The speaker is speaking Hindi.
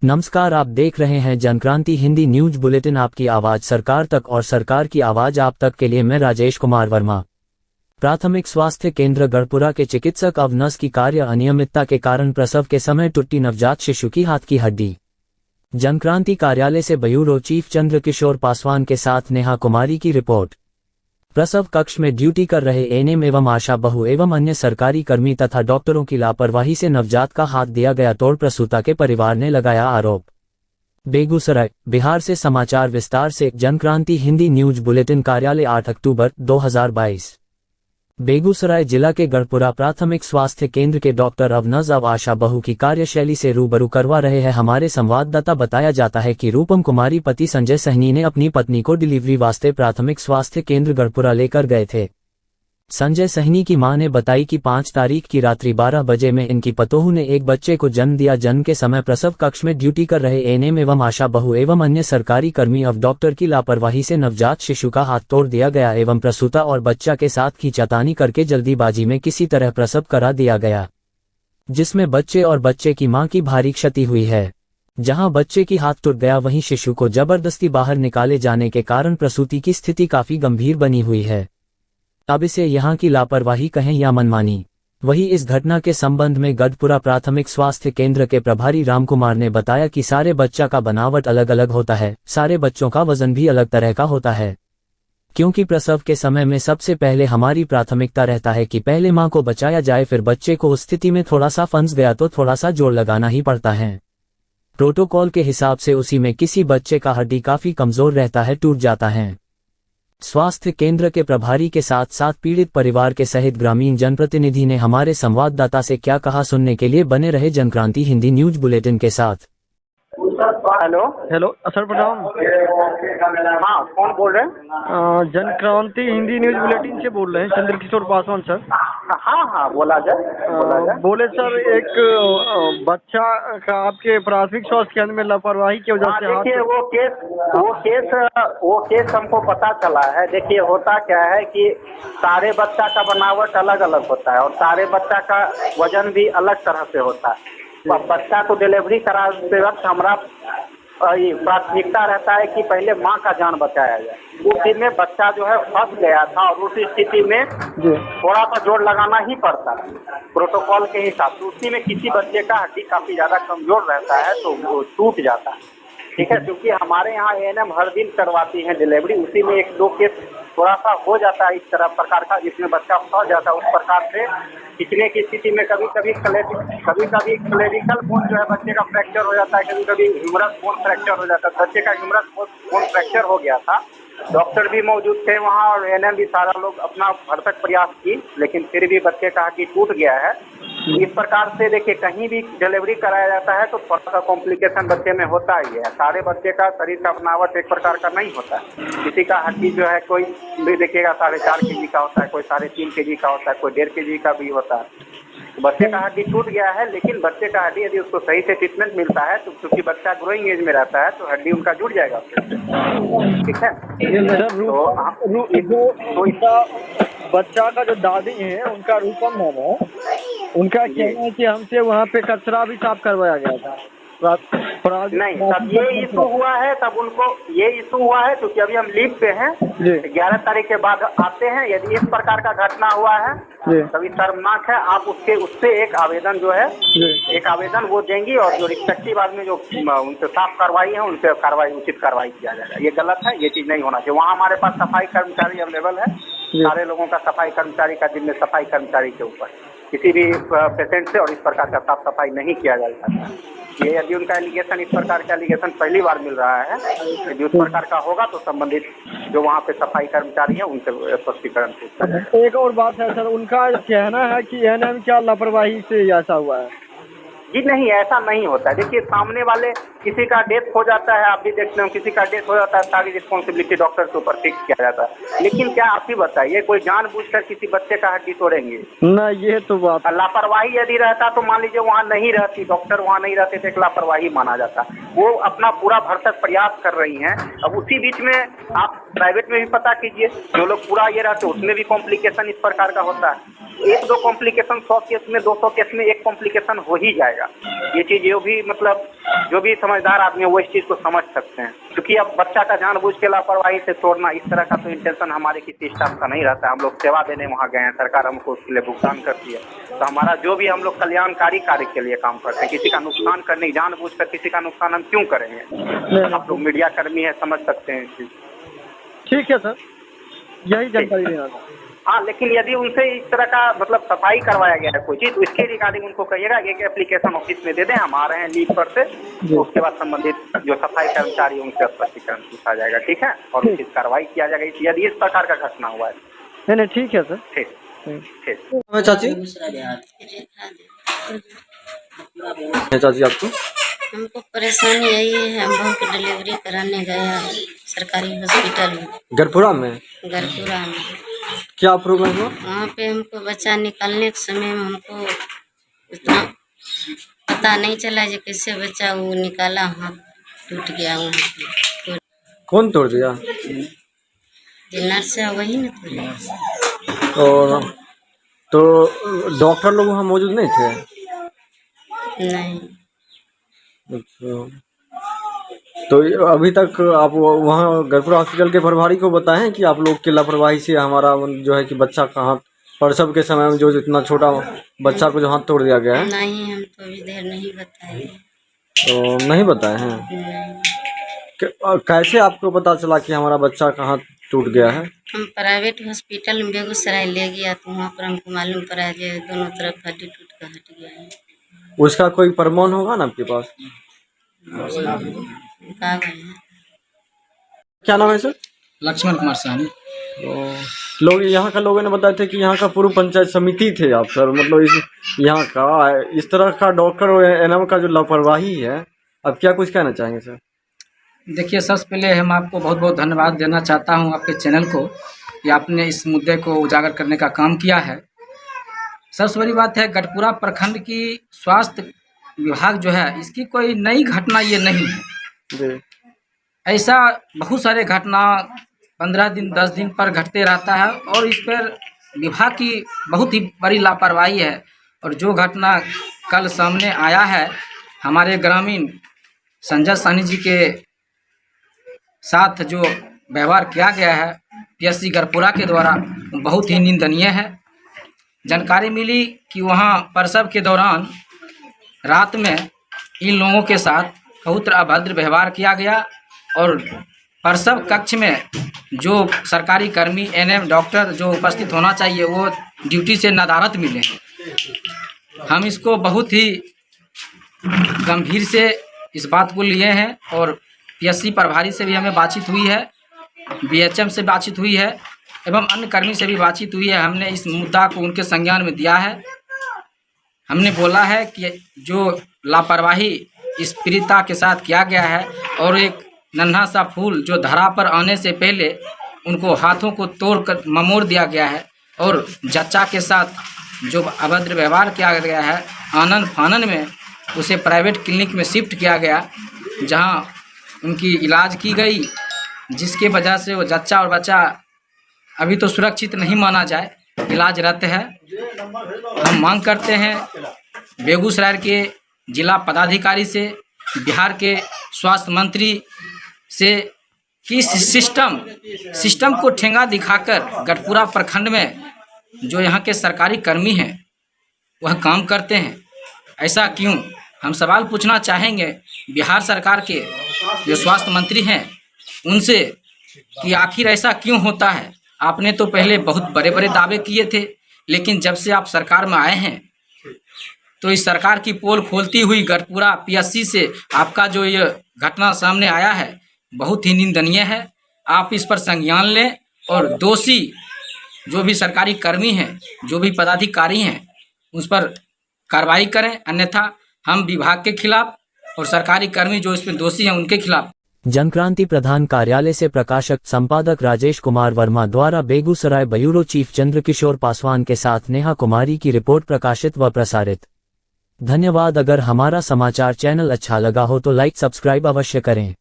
नमस्कार, आप देख रहे हैं जनक्रांति हिंदी न्यूज बुलेटिन। आपकी आवाज सरकार तक और सरकार की आवाज आप तक के लिए मैं राजेश कुमार वर्मा। प्राथमिक स्वास्थ्य केंद्र गढ़पुरा के चिकित्सक अवनस की कार्य अनियमितता के कारण प्रसव के समय टूटी नवजात शिशु की हाथ की हड्डी। जनक्रांति कार्यालय से ब्यूरो चीफ चंद्र किशोर पासवान के साथ नेहा कुमारी की रिपोर्ट। प्रसव कक्ष में ड्यूटी कर रहे एएनएम एवं आशा बहु एवं अन्य सरकारी कर्मी तथा डॉक्टरों की लापरवाही से नवजात का हाथ दिया गया तोड़, प्रसूता के परिवार ने लगाया आरोप। बेगूसराय, बिहार से समाचार विस्तार से। जनक्रांति हिंदी न्यूज बुलेटिन कार्यालय 8 अक्टूबर 2022। बेगूसराय जिला के गढ़पुरा प्राथमिक स्वास्थ्य केंद्र के डॉक्टर अवनस अब आशा बहु की कार्यशैली से रूबरू करवा रहे हैं हमारे संवाददाता। बताया जाता है कि रूपम कुमारी पति संजय सहनी ने अपनी पत्नी को डिलीवरी वास्ते प्राथमिक स्वास्थ्य केंद्र गढ़पुरा लेकर गए थे। संजय सहनी की मां ने बताई कि 5 तारीख की रात्रि 12 बजे में इनकी पतोहू ने एक बच्चे को जन्म दिया। जन्म के समय प्रसव कक्ष में ड्यूटी कर रहे एएनएम एवं आशा बहु एवं अन्य सरकारी कर्मी अब डॉक्टर की लापरवाही से नवजात शिशु का हाथ तोड़ दिया गया एवं प्रसूता और बच्चा के साथ खींचातानी करके जल्दीबाजी में किसी तरह प्रसव करा दिया गया, जिसमें बच्चे और बच्चे की मां की भारी क्षति हुई है। जहां बच्चे की हाथ टूट गया, वहीं शिशु को जबरदस्ती बाहर निकाले जाने के कारण प्रसूति की स्थिति काफी गंभीर बनी हुई है। अब इसे यहां की लापरवाही कहें या मनमानी। वहीं इस घटना के संबंध में गढ़पुरा प्राथमिक स्वास्थ्य केंद्र के प्रभारी रामकुमार ने बताया कि सारे बच्चा का बनावट अलग अलग होता है, सारे बच्चों का वजन भी अलग तरह का होता है, क्योंकि प्रसव के समय में सबसे पहले हमारी प्राथमिकता रहता है कि पहले मां को बचाया जाए, फिर बच्चे को। उस स्थिति में थोड़ा सा फंस गया तो थोड़ा सा जोर लगाना ही पड़ता है। प्रोटोकॉल के हिसाब से उसी में किसी बच्चे का हड्डी काफी कमजोर रहता है, टूट जाता है। स्वास्थ्य केंद्र के प्रभारी के साथ साथ पीड़ित परिवार के सहित ग्रामीण जनप्रतिनिधि ने हमारे संवाददाता से क्या कहा, सुनने के लिए बने रहे जनक्रांति हिंदी न्यूज बुलेटिन के साथ। हेलो सर, प्रणाम। हाँ, कौन बोल रहे हैं? जनक्रांति हिंदी न्यूज बुलेटिन से बोल रहे हैं, चंद्र किशोर पासवान सर। हाँ, बोला जाए। बोले सर, एक बच्चा का आपके प्राथमिक स्वास्थ्य केंद्र में लापरवाही की वजह से देखिए वो केस हमको पता चला है। देखिए, होता क्या है कि सारे बच्चा का बनावट अलग अलग होता है और सारे बच्चा का वजन भी अलग तरह से होता है। बच्चा को डिलीवरी कराते वक्त हमारा प्राथमिकता रहता है कि पहले मां का जान बचाया जाए। उस दिन में बच्चा जो है फंस गया था और उस स्थिति में थोड़ा सा जोर लगाना ही पड़ता है प्रोटोकॉल के हिसाब से। उसी में किसी बच्चे का हड्डी काफी ज्यादा कमजोर रहता है तो वो टूट जाता है, ठीक है। क्योंकि हमारे यहाँ एएनएम हर दिन करवाती है डिलीवरी, उसी में 1-2 केस थोड़ा सा हो जाता है इस तरह प्रकार का, जिसमें बच्चा फंस जाता है। उस प्रकार से खींचने की स्थिति में कभी कभी क्लेविकल बोन जो है बच्चे का फ्रैक्चर हो जाता है, कभी कभी ह्यूमरस बोन फ्रैक्चर हो जाता है। बच्चे का ह्यूमरस बोन फ्रैक्चर हो गया था, डॉक्टर भी मौजूद थे वहाँ और एएनएम भी, सारा लोग अपना भरसक प्रयास की, लेकिन फिर भी बच्चे का हड्डी टूट गया है। इस प्रकार से देखिए, कहीं भी डिलीवरी कराया जाता है तो थोड़ा सा कॉम्प्लिकेशन बच्चे में होता ही है। सारे बच्चे का शरीर का बनावट एक प्रकार का नहीं होता है। किसी का हड्डी जो है कोई भी देखिएगा 4.5 kg का होता है, कोई 3.5 kg का होता है, कोई 1.5 kg का भी होता है। बच्चे का हड्डी टूट गया है, लेकिन बच्चे का हड्डी यदि उसको सही से ट्रीटमेंट मिलता है तो क्योंकि बच्चा ग्रोइंग एज में रहता है तो हड्डी उनका जुड़ जाएगा, ठीक है। तो इसका बच्चा का जो दादी है उनका रूपम नाम है, उनका कहना है कि हमसे वहाँ पे कचरा भी साफ करवाया गया था। नहीं, तब ये इशू हुआ है, तब उनको ये इशू हुआ है क्योंकि अभी हम लीव पे हैं। 11 तारीख के बाद आते हैं। यदि इस प्रकार का घटना हुआ है तभी शर्मनाक है। आप उससे एक आवेदन जो है, एक आवेदन वो देंगी और जो रिस्पेक्टिव आदमी जो उनसे साफ कार्रवाई है उनसे उचित कार्रवाई किया जाएगा। ये गलत है, ये चीज नहीं होना चाहिए। वहाँ हमारे पास सफाई कर्मचारी अवेलेबल है, सारे लोगों का सफाई कर्मचारी का जिम्मे सफाई कर्मचारी के ऊपर किसी भी पेशेंट से और इस प्रकार का साफ सफाई नहीं किया जा सकता। ये यदि उनका एलिगेशन, इस प्रकार का एलिगेशन पहली बार मिल रहा है, यदि उस प्रकार का होगा तो संबंधित जो वहाँ पे सफाई कर्मचारी है उनसे स्पष्टीकरण पूछा जाएगा। एक और बात है सर, उनका कहना है कि एएनएम क्या लापरवाही से ऐसा हुआ है। जी नहीं, ऐसा नहीं होता है। देखिए, सामने वाले किसी का डेथ हो जाता है, आप भी देखते हो, किसी का डेथ हो जाता है, सारी रिस्पॉन्सिबिलिटी डॉक्टर के ऊपर फिक्स किया जाता है। लेकिन क्या आप ही बताइए, कोई जानबूझकर किसी बच्चे का हड्डी तोड़ेंगे? ना, ये तो बात। लापरवाही यदि रहता तो मान लीजिए वहाँ नहीं रहती, डॉक्टर वहाँ नहीं रहते तो एक लापरवाही माना जाता। वो अपना पूरा भरसक प्रयास कर रही हैं। अब उसी बीच में आप प्राइवेट में भी पता कीजिए, जो लोग पूरा ये रहते उसमें भी कॉम्प्लिकेशन इस प्रकार का होता है। 1-2 कॉम्प्लिकेशन 100 केस में, 200 केस में एक कॉम्प्लिकेशन हो ही जाएगा। ये चीज ये भी मतलब जो भी समझदार आदमी है वो इस चीज को समझ सकते हैं, क्योंकि अब बच्चा का जानबूझ के लापरवाही से तोड़ना इस तरह का तो इंटेंशन हमारे किसी स्टाफ का नहीं रहता है। हम लोग सेवा देने वहाँ गए हैं, सरकार हमको उसके लिए भुगतान करती है, तो हमारा जो भी हम लोग कल्याणकारी कार्य के लिए काम करते हैं, किसी का नुकसान करने जानबूझ कर किसी का नुकसान हम क्यों करेंगे। आप लोग मीडिया कर्मी है, समझ सकते हैं इस चीज। ठीक है सर, यही जानकारी देना था। हाँ, लेकिन यदि उनसे इस तरह का मतलब सफाई करवाया गया है कोई चीज, तो इसके रिगार्डिंग उनको कहिएगा कि एक एप्लीकेशन ऑफिस में दे दें, हम आ रहे हैं लीव पर से, तो उसके बाद संबंधित जो सफाई कर्मचारी उनसे स्पष्टीकरण पूछा जाएगा, ठीक है, और उचित कार्रवाई किया जाएगा यदि इस प्रकार का घटना हुआ है। नहीं ठीक है सर। ठीक ठीक। चाची चाची आपको हमको परेशानी यही है, हम बहू की डिलीवरी कराने गया सरकारी हॉस्पिटल में, गरपुरा में। गरपुरा में क्या प्रॉब्लम हुआ? वहाँ पे हमको बच्चा निकालने के समय में हमको उतना पता नहीं चला जो कैसे बच्चा वो निकाला, हाथ टूट गया वहाँ पे। कौन तोड़ दिया? जो नर्स है वही ना तोड़ा। और तो डॉक्टर लोग वहाँ मौजूद नहीं थे? नहीं। अच्छा, तो अभी तक आप वहाँ गरपुरा हॉस्पिटल के प्रभारी को बताएं कि आप लोग की लापरवाही से हमारा जो है कि बच्चा का हाथ प्रसव के समय में जो इतना छोटा बच्चा को जो हाथ तोड़ दिया गया है? नहीं, हम तो अभी देर नहीं बताए। तो नहीं बताए हैं? नहीं। कैसे आपको पता चला कि हमारा बच्चा का हाथ टूट गया है? हम प्राइवेट हॉस्पिटल में बेगूसराय ले गया तो वहाँ पर हमको मालूम पड़ा जो दोनों तरफ हड्डी टूट कर हट गया है। उसका कोई प्रमाण होगा ना आपके पास? कागज है। क्या नाम है सर? लक्ष्मण कुमार साहनी। लोग यहाँ का लोगों ने बताया थे कि यहाँ का पूर्व पंचायत समिति थे आप सर, मतलब इस यहाँ का इस तरह का डॉक्टर और एनएम का जो लापरवाही है, अब क्या कुछ कहना चाहेंगे सर? देखिए, सबसे पहले हम आपको बहुत बहुत धन्यवाद देना चाहता हूँ आपके चैनल को कि आपने इस मुद्दे को उजागर करने का काम किया है। सबसे बड़ी बात है, गढ़पुरा प्रखंड की स्वास्थ्य विभाग जो है इसकी कोई नई घटना ये नहीं है। ऐसा बहुत सारे घटना 15 दिन 10 दिन पर घटते रहता है और इस पर विभाग की बहुत ही बड़ी लापरवाही है। और जो घटना कल सामने आया है, हमारे ग्रामीण संजय साहनी जी के साथ जो व्यवहार किया गया है पीएससी गढ़पुरा के द्वारा, बहुत ही निंदनीय है। जानकारी मिली कि वहाँ प्रसव के दौरान रात में इन लोगों के साथ बहुत अभद्र व्यवहार किया गया और प्रसव कक्ष में जो सरकारी कर्मी एनएम डॉक्टर जो उपस्थित होना चाहिए वो ड्यूटी से नदारत मिले। हम इसको बहुत ही गंभीर से इस बात को लिए हैं और पीएससी प्रभारी से भी हमें बातचीत हुई है, बीएचएम से बातचीत हुई है एवं अन्य कर्मी से भी बातचीत हुई है। हमने इस मुद्दा को उनके संज्ञान में दिया है। हमने बोला है कि जो लापरवाही इस पीड़िता के साथ किया गया है और एक नन्हा सा फूल जो धरा पर आने से पहले उनको हाथों को तोड़कर ममोड़ दिया गया है और जच्चा के साथ जो अभद्र व्यवहार किया गया है, आनन फानन में उसे प्राइवेट क्लिनिक में शिफ्ट किया गया जहां उनकी इलाज की गई, जिसके वजह से वो जच्चा और बच्चा अभी तो सुरक्षित नहीं माना जाए, इलाजरत है। हम मांग करते हैं बेगूसराय के जिला पदाधिकारी से, बिहार के स्वास्थ्य मंत्री से कि सिस्टम को ठेंगा दिखाकर गढ़पुरा प्रखंड में जो यहाँ के सरकारी कर्मी हैं वह काम करते हैं, ऐसा क्यों? हम सवाल पूछना चाहेंगे बिहार सरकार के जो स्वास्थ्य मंत्री हैं उनसे कि आखिर ऐसा क्यों होता है। आपने तो पहले बहुत बड़े बड़े दावे किए थे, लेकिन जब से आप सरकार में आए हैं तो इस सरकार की पोल खोलती हुई गढ़पुरा पीएससी से आपका जो ये घटना सामने आया है बहुत ही निंदनीय है। आप इस पर संज्ञान लें और दोषी जो भी सरकारी कर्मी हैं, जो भी पदाधिकारी हैं, उस पर कार्रवाई करें, अन्यथा हम विभाग के खिलाफ और सरकारी कर्मी जो इसमें दोषी हैं उनके खिलाफ। जनक्रांति प्रधान कार्यालय से प्रकाशक संपादक राजेश कुमार वर्मा द्वारा बेगूसराय ब्यूरो चीफ चंद्रकिशोर पासवान के साथ नेहा कुमारी की रिपोर्ट प्रकाशित व प्रसारित। धन्यवाद। अगर हमारा समाचार चैनल अच्छा लगा हो तो लाइक सब्सक्राइब अवश्य करें।